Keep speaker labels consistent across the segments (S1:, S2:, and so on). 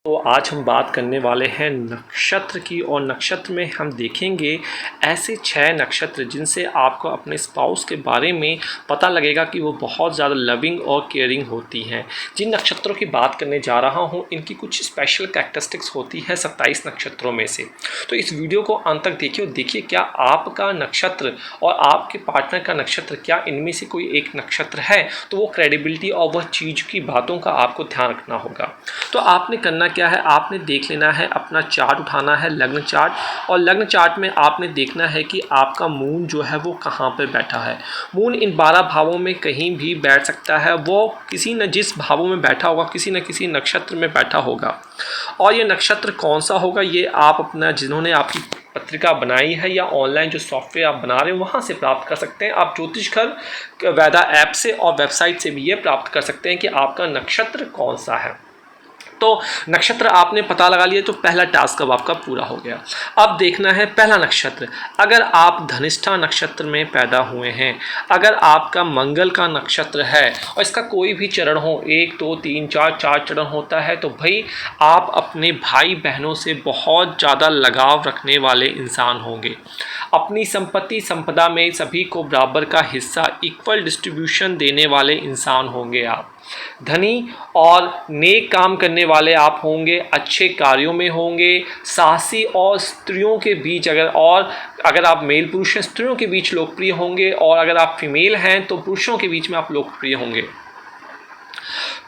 S1: तो आज हम बात करने वाले हैं नक्षत्र की और नक्षत्र में हम देखेंगे ऐसे 6 नक्षत्र जिनसे आपको अपने स्पाउस के बारे में पता लगेगा कि वो बहुत ज़्यादा लविंग और केयरिंग होती हैं। जिन नक्षत्रों की बात करने जा रहा हूँ इनकी कुछ स्पेशल कैरेक्टरिस्टिक्स होती है 27 नक्षत्रों में से। तो इस वीडियो को अंत तक देखिए और देखिए क्या आपका नक्षत्र और आपके पार्टनर का नक्षत्र क्या इनमें से कोई एक नक्षत्र है, तो वो क्रेडिबिलिटी और वह चीज़ की बातों का आपको ध्यान रखना होगा। तो आपने करना क्या है, आपने देख लेना है, अपना चार्ट उठाना है, लग्न चार्ट, और लग्न चार्ट में आपने देखना है कि आपका मून जो है वो कहाँ पर बैठा है। मून इन 12 भावों में कहीं भी बैठ सकता है, वो किसी न जिस भावों में बैठा होगा किसी न किसी नक्षत्र में बैठा होगा। और ये नक्षत्र कौन सा होगा ये आप अपना जिन्होंने आपकी पत्रिका बनाई है या ऑनलाइन जो सॉफ्टवेयर आप बना रहे हैं वहाँ से प्राप्त कर सकते हैं। आप ज्योतिष घर वेदा ऐप से और वेबसाइट से भी ये प्राप्त कर सकते हैं कि आपका नक्षत्र कौन सा है। तो नक्षत्र आपने पता लगा लिया तो पहला टास्क अब आपका पूरा हो गया। अब देखना है पहला नक्षत्र, अगर आप धनिष्ठा नक्षत्र में पैदा हुए हैं, अगर आपका मंगल का नक्षत्र है और इसका कोई भी चरण हो 1 2 3 4 चरण होता है, तो भाई आप अपने भाई बहनों से बहुत ज़्यादा लगाव रखने वाले इंसान होंगे। अपनी संपत्ति संपदा में सभी को बराबर का हिस्सा इक्वल डिस्ट्रीब्यूशन देने वाले इंसान होंगे। आप धनी और नेक काम करने वाले आप होंगे, अच्छे कार्यों में होंगे, साहसी और स्त्रियों के बीच अगर आप मेल पुरुष हैं स्त्रियों के बीच लोकप्रिय होंगे, और अगर आप फीमेल हैं तो पुरुषों के बीच में आप लोकप्रिय होंगे।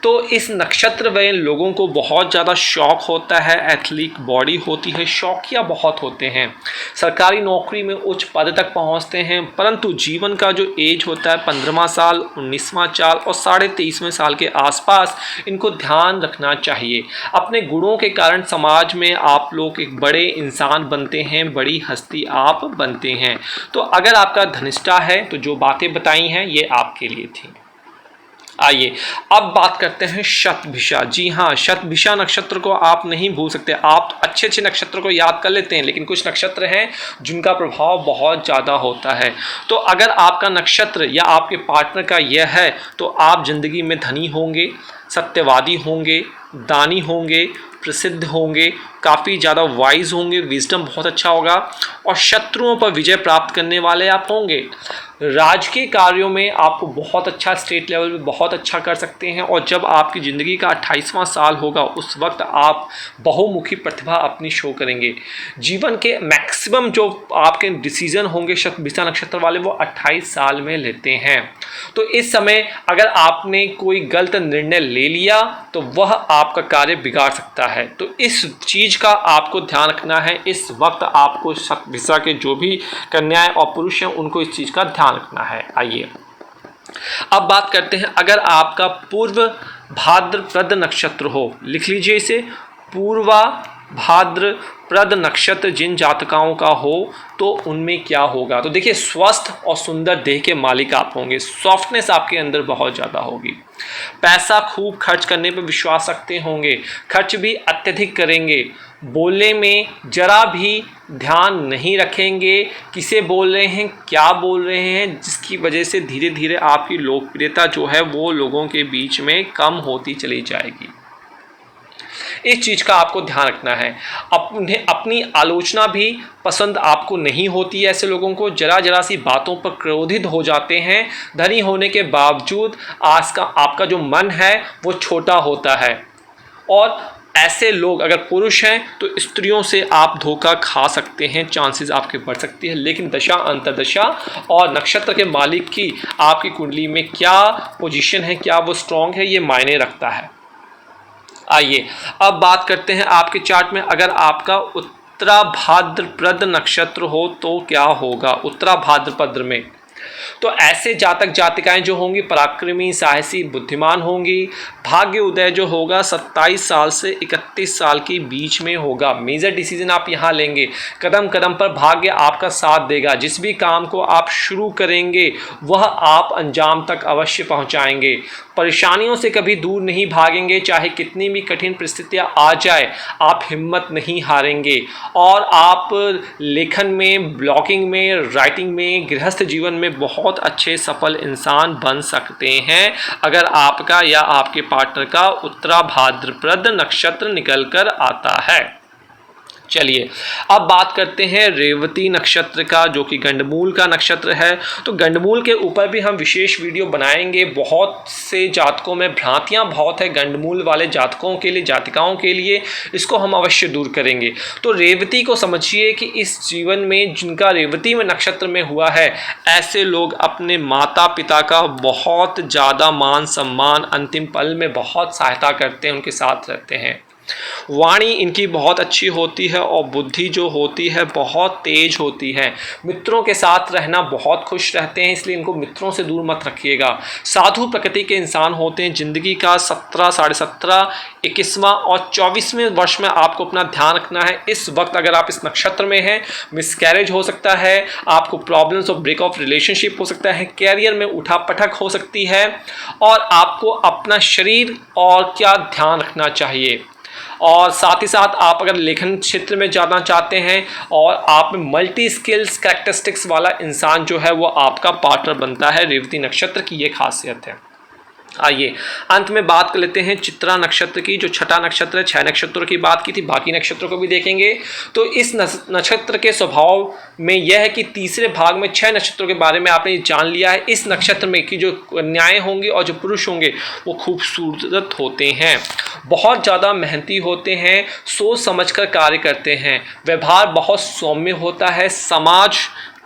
S1: तो इस नक्षत्र में लोगों को बहुत ज़्यादा शौक होता है, एथलीट बॉडी होती है, शौकिया बहुत होते हैं, सरकारी नौकरी में उच्च पद तक पहुंचते हैं, परंतु जीवन का जो एज होता है 15वां साल, 19वां साल और 23.5वें साल के आसपास इनको ध्यान रखना चाहिए। अपने गुणों के कारण समाज में आप लोग एक बड़े इंसान बनते हैं, बड़ी हस्ती आप बनते हैं। तो अगर आपका धनिष्ठा है तो जो बातें बताई हैं ये आपके लिए थी। आइए अब बात करते हैं शतभिषा। जी हाँ, शतभिषा नक्षत्र को आप नहीं भूल सकते। आप अच्छे नक्षत्र को याद कर लेते हैं, लेकिन कुछ नक्षत्र हैं जिनका प्रभाव बहुत ज़्यादा होता है। तो अगर आपका नक्षत्र या आपके पार्टनर का यह है तो आप जिंदगी में धनी होंगे, सत्यवादी होंगे, दानी होंगे, प्रसिद्ध होंगे, काफ़ी ज़्यादा वाइज होंगे, विजडम बहुत अच्छा होगा, और शत्रुओं पर विजय प्राप्त करने वाले आप होंगे। राजकीय कार्यों में आपको बहुत अच्छा, स्टेट लेवल पे बहुत अच्छा कर सकते हैं, और जब आपकी ज़िंदगी का 28वां साल होगा उस वक्त आप बहुमुखी प्रतिभा अपनी शो करेंगे। जीवन के मैक्सिमम जो आपके डिसीजन होंगे शतभिषा नक्षत्र वाले वो 28 साल में लेते हैं। तो इस समय अगर आपने कोई गलत निर्णय ले लिया तो वह आपका कार्य बिगाड़ सकता है। तो इस चीज़ का आपको ध्यान रखना है। इस वक्त आपको शतभिषा के जो भी कन्याएं और पुरुष हैं उनको इस चीज़ का ध्यान रखना है। आइए अब बात करते हैं, अगर आपका पूर्व भाद्रपद नक्षत्र हो, लिख लीजिए इसे, पूर्वा भाद्रपद नक्षत्र जिन जातकाओं का हो तो उनमें क्या होगा। तो देखिए, स्वस्थ और सुंदर देह के मालिक आप होंगे, सॉफ्टनेस आपके अंदर बहुत ज़्यादा होगी, पैसा खूब खर्च करने पर विश्वास रखते होंगे, खर्च भी अत्यधिक करेंगे, बोलने में जरा भी ध्यान नहीं रखेंगे, किसे बोल रहे हैं, क्या बोल रहे हैं, जिसकी वजह से धीरे धीरे आपकी लोकप्रियता जो है वो लोगों के बीच में कम होती चली जाएगी। इस चीज़ का आपको ध्यान रखना है। अपनी आलोचना भी पसंद आपको नहीं होती है। ऐसे लोगों को जरा सी बातों पर क्रोधित हो जाते हैं। धनी होने के बावजूद आपका जो मन है वो छोटा होता है, और ऐसे लोग अगर पुरुष हैं तो स्त्रियों से आप धोखा खा सकते हैं, चांसेस आपके बढ़ सकती है। लेकिन दशा अंतर्दशा और नक्षत्र के मालिक की आपकी कुंडली में क्या पोजीशन है, क्या वो स्ट्रांग है, ये मायने रखता है। आइए अब बात करते हैं आपके चार्ट में, अगर आपका उत्तरा भाद्रपद नक्षत्र हो तो क्या होगा। उत्तरा भाद्रपद में तो ऐसे जातक जातिकाएं जो होंगी पराक्रमी, साहसी, बुद्धिमान होंगी। भाग्य उदय जो होगा 27 साल से 31 साल के बीच में होगा। मेजर डिसीजन आप यहाँ लेंगे, कदम कदम पर भाग्य आपका साथ देगा। जिस भी काम को आप शुरू करेंगे वह आप अंजाम तक अवश्य पहुँचाएंगे। परेशानियों से कभी दूर नहीं भागेंगे, चाहे कितनी भी कठिन परिस्थितियाँ आ जाए आप हिम्मत नहीं हारेंगे। और आप लेखन में, ब्लॉगिंग में, राइटिंग में, गृहस्थ जीवन में बहुत अच्छे सफल इंसान बन सकते हैं अगर आपका या आपके पार्टनर का उत्तरा भाद्रपद नक्षत्र निकलकर आता है। चलिए अब बात करते हैं रेवती नक्षत्र का, जो कि गंडमूल का नक्षत्र है। तो गंडमूल के ऊपर भी हम विशेष वीडियो बनाएंगे। बहुत से जातकों में भ्रांतियां बहुत है गंडमूल वाले जातकों के लिए, जातिकाओं के लिए, इसको हम अवश्य दूर करेंगे। तो रेवती को समझिए कि इस जीवन में जिनका रेवती में नक्षत्र में हुआ है, ऐसे लोग अपने माता पिता का बहुत ज़्यादा मान सम्मान, अंतिम पल में बहुत सहायता करते हैं, उनके साथ रहते हैं। वाणी इनकी बहुत अच्छी होती है और बुद्धि जो होती है बहुत तेज होती है। मित्रों के साथ रहना बहुत खुश रहते हैं, इसलिए इनको मित्रों से दूर मत रखिएगा। साधु प्रकृति के इंसान होते हैं। जिंदगी का 17, 17.5, 21वां और 24वें वर्ष में आपको अपना ध्यान रखना है। इस वक्त अगर आप इस नक्षत्र में हैं, मिसकैरेज हो सकता है, आपको प्रॉब्लम्स और ब्रेक ऑफ रिलेशनशिप हो सकता है, कैरियर में उठापटक हो सकती है, और आपको अपना शरीर और क्या ध्यान रखना चाहिए। और साथ ही साथ आप अगर लेखन क्षेत्र में जाना चाहते हैं और आप मल्टी स्किल्स कैरेक्टरिस्टिक्स वाला इंसान जो है वो आपका पार्टनर बनता है। रेवती नक्षत्र की ये खासियत है। आइए अंत में बात कर लेते हैं चित्रा नक्षत्र की, जो छठा नक्षत्र है। 6 नक्षत्रों की बात की थी, बाकी नक्षत्रों को भी देखेंगे। तो इस नक्षत्र के स्वभाव में यह है कि तीसरे भाग में 6 नक्षत्रों के बारे में आपने जान लिया है। इस नक्षत्र में कि जो कन्याएं होंगी और जो पुरुष होंगे वो खूबसूरत होते हैं, बहुत ज़्यादा मेहनती होते हैं, सोच समझकर कार्य करते हैं, व्यवहार बहुत सौम्य होता है, समाज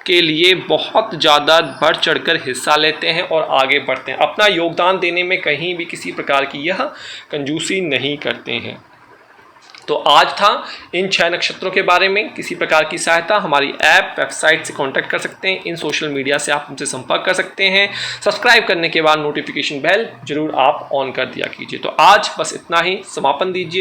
S1: के लिए बहुत ज़्यादा बढ़ चढ़कर हिस्सा लेते हैं और आगे बढ़ते हैं। अपना योगदान देने में कहीं भी किसी प्रकार की यह कंजूसी नहीं करते हैं। तो आज था इन 6 नक्षत्रों के बारे में। किसी प्रकार की सहायता हमारी ऐप, वेबसाइट से कांटेक्ट कर सकते हैं। इन सोशल मीडिया से आप हमसे संपर्क कर सकते हैं। सब्सक्राइब करने के बाद नोटिफिकेशन बेल जरूर आप ऑन कर दिया कीजिए। तो आज बस इतना ही, समापन दीजिए।